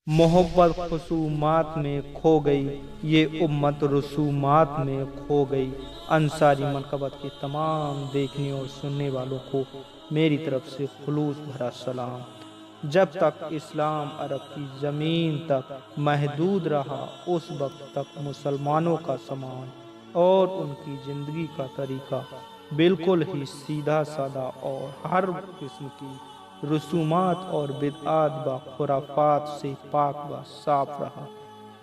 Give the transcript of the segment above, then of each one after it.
मोहब्बत खुसूमात में खो गई, ये उम्मत रसूमात में खो गई। अंसारी मनकबत के तमाम देखने और सुनने वालों को मेरी तरफ से खुलूस भरा सलाम। जब तक इस्लाम अरब की ज़मीन तक महदूद रहा, उस वक्त तक मुसलमानों का समान और उनकी ज़िंदगी का तरीका बिल्कुल ही सीधा साधा और हर किस्म की रसूमात और बिदआत व खुराफात से पाक व साफ रहा।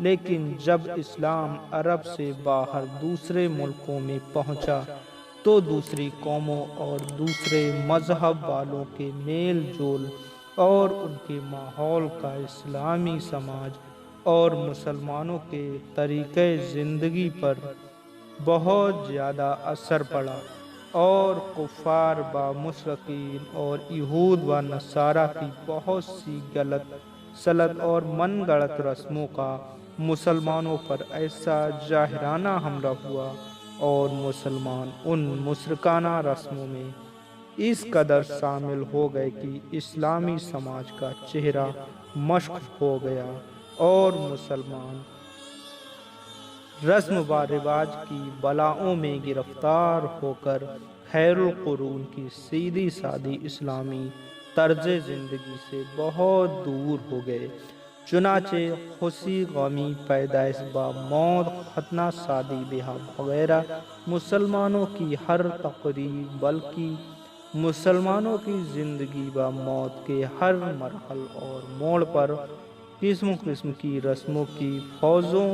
लेकिन जब इस्लाम अरब से बाहर दूसरे मुल्कों में पहुंचा, तो दूसरी कौमों और दूसरे मजहब वालों के मेल जोल और उनके माहौल का इस्लामी समाज और मुसलमानों के तरीक़े ज़िंदगी पर बहुत ज़्यादा असर पड़ा और कुफ़ार व मुशरिकीन और यहूद व नसारा की बहुत सी गलत सलत और मनगढ़ंत रस्मों का मुसलमानों पर ऐसा जाहिराना हमला हुआ और मुसलमान उन मुशरिकाना रस्मों में इस कदर शामिल हो गए कि इस्लामी समाज का चेहरा मश्क हो गया और मुसलमान रस्म व रिवाज की बलाओं में गिरफ्तार होकर खैरुल कुरून की सीधी सादी इस्लामी तर्ज ज़िंदगी से बहुत दूर हो गए। चुनाचे खुशी गमी पैदाइश व मौत खतना शादी ब्याह वगैरह मुसलमानों की हर तकरीब बल्कि मुसलमानों की ज़िंदगी व मौत के हर मरहल और मोड़ पर किस्म किस्म की रस्मों की फौजों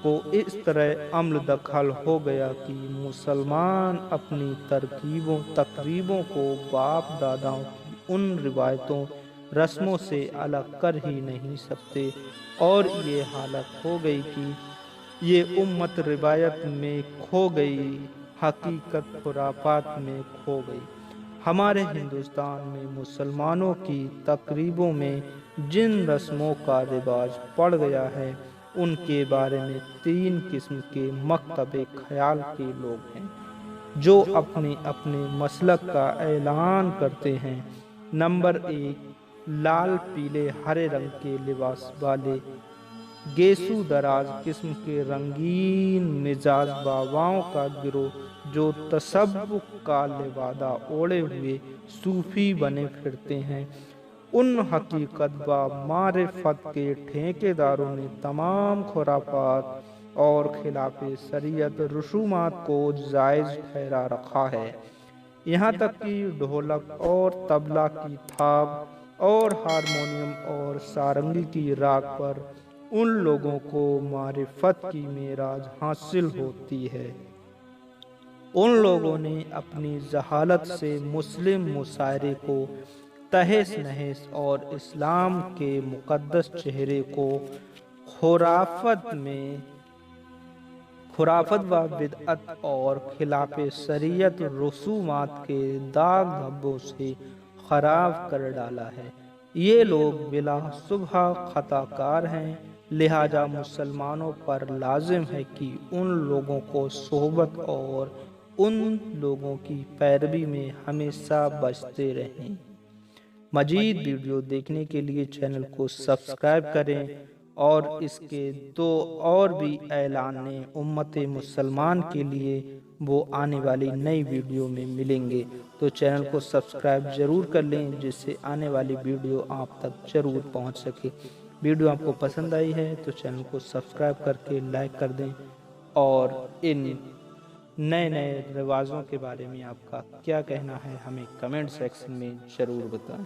को इस तरह अमल दखल हो गया कि मुसलमान अपनी तकरीबों को बाप दादाओं की उन रिवायतों रस्मों से अलग कर ही नहीं सकते और ये हालत हो गई कि ये उम्मत रिवायत में खो गई, हकीकत खुराफात में खो गई। हमारे हिंदुस्तान में मुसलमानों की तकरीबों में जिन रस्मों का रिवाज पड़ गया है, उनके बारे में तीन किस्म के मकतबे ख्याल के लोग हैं जो अपने अपने मसलक का ऐलान करते हैं। नंबर एक, लाल पीले हरे रंग के लिबास वाले गेसू दराज किस्म के रंगीन मिजाज बाबाओं का गिरोह जो तसव्वुफ का लिबादा ओढ़े हुए सूफी बने फिरते हैं। उन हकीकत व मारिफत के ठेकेदारों ने तमाम खुराफात और खिलाफे शरीयत रसूमात को जायज़ ठहरा रखा है। यहाँ तक कि ढोलक और तबला की थाप और हारमोनियम और सारंगी की राग पर उन लोगों को मारिफत की मेराज हासिल होती है। उन लोगों ने अपनी जहालत से मुस्लिम मुशायरे को तहस नहस और इस्लाम के मुक़द्दस चेहरे को खुराफत व बिदअत और खिलाफ़े शरीयत रसूमात के दाग धब्बों से खराब कर डाला है। ये लोग बिला सुबह खताकार हैं, लिहाजा मुसलमानों पर लाजिम है कि उन लोगों को सोहबत और उन लोगों की पैरवी में हमेशा बचते रहें। मजीद वीडियो देखने के लिए चैनल को सब्सक्राइब करें और इसके दो और भी ऐलाने उम्मत मुसलमान के लिए वो आने वाली नई वीडियो में मिलेंगे, तो चैनल को सब्सक्राइब ज़रूर कर लें जिससे आने वाली वीडियो आप तक ज़रूर पहुंच सके। वीडियो आपको पसंद आई है तो चैनल को सब्सक्राइब करके लाइक कर दें और इन नए नए रिवाजों के बारे में आपका क्या कहना है हमें कमेंट सेक्शन में ज़रूर बताएं।